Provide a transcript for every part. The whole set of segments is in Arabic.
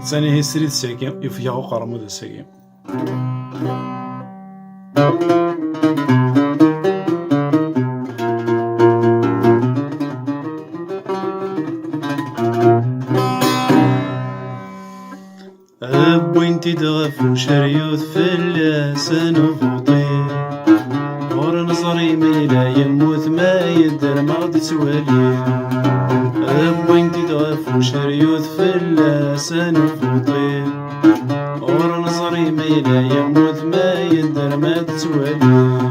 ثاني هي سريد ساكي يفيا وقرمود الساكي. بوينتي دغفو شريوث في اللسان وفوطي ور نظري ميلا يموت ما يدر ما غدي توالي. بوينتي دغفو شريوث في اللسان وفوطي ور نظري ميلا يموت ما يدر ما غدي توالي.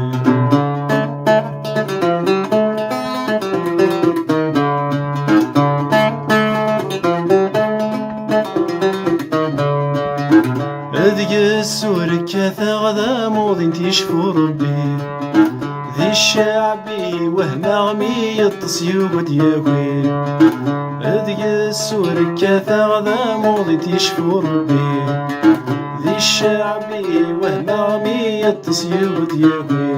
ذيك السور كاثا غدا موضين تيشفو ربي ذي الشعبي وهنا غمي التصيوب دياكوي. ذيك السور كاثا غدا موضين تيشفو ربي ذي الشعبي وهنا غمي التصيوب دياكوي.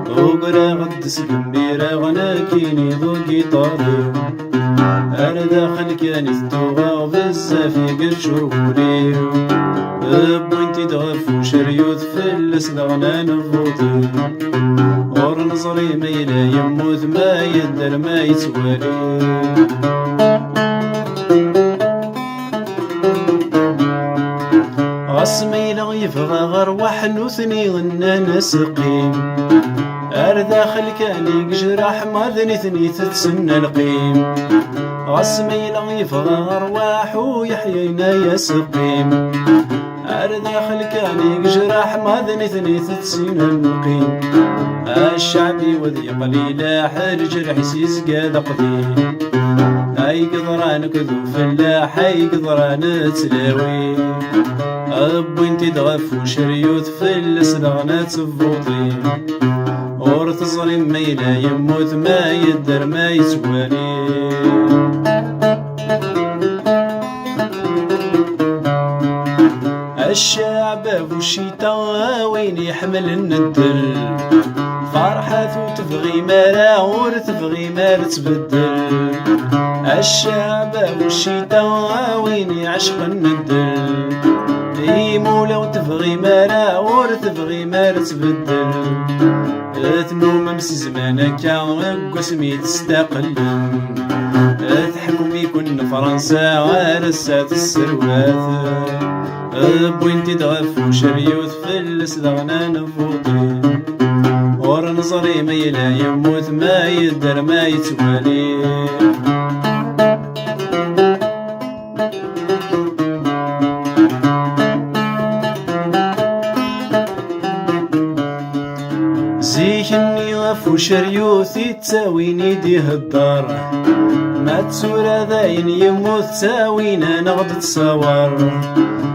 وقرا غد سكميرا غنا كيني ذو جيطاري انا داخل كاني التوغا بزاف يقرشورولي. بوينتي دغفو شريوث في اللسدغنا نفوطي ور نظري ميلا يموت ما يدر ما يتوالي. غسميلا يفغى غروح نوثني غنانا سقيم داخل كاني قجراح ما ذني تتسنى القيم. غسميلا يفغى غرواح ويحيينا يسقيم داخل كاني قجراح ما ذني تتسنى القيم. الشعبي وذي قليلا حرج الحسيس قاد قديم اي قدران كذو فلاح اي قدران تلاوي. بوينتي دغفو شريوث في اللسدغنا تفوطي ور تظلم ميلا يموت ما يدر ما يتوالي. الشعب والشيطان وين يحمل الندل فرحة تبغي مالا ور تبغي ما تبدل. الشعب والشيطان وين يعشق الندل يمولا وتبغي مالا ور تبغي ما تبدل. تنوم مس زمانك قسمي تستقلم تحكم يكون فرنسا ورسات السروات. بوينتي دغفو شريوث في اللسدغنا نفوطي ور نظري ميلا يموت ما يدر ما يتوالي. زيكني غفو شريوثي تساويني ديه الدار ما تسورا ذاين يموت تساوينا نغد تصور.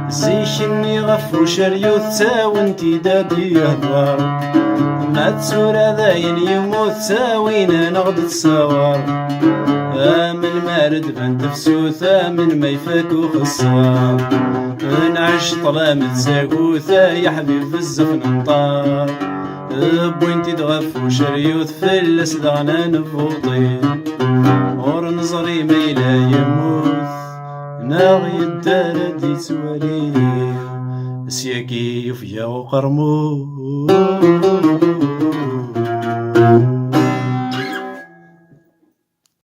زيكني غفو شريوث تساوينتي دادي يهدار ما تسورا ذاين يموت تساوينا نغد تصور. من مارد بنت فسوثا من ما يفاكو خصار نعش طلام تساقوثا يا حبيب الزفن نطار. بوينتي دغفو شريوث في اللسدغنا نفوطي ور نظري ميلا يموت ناغي الدار دي توالي. سياكي يفيا وقرمو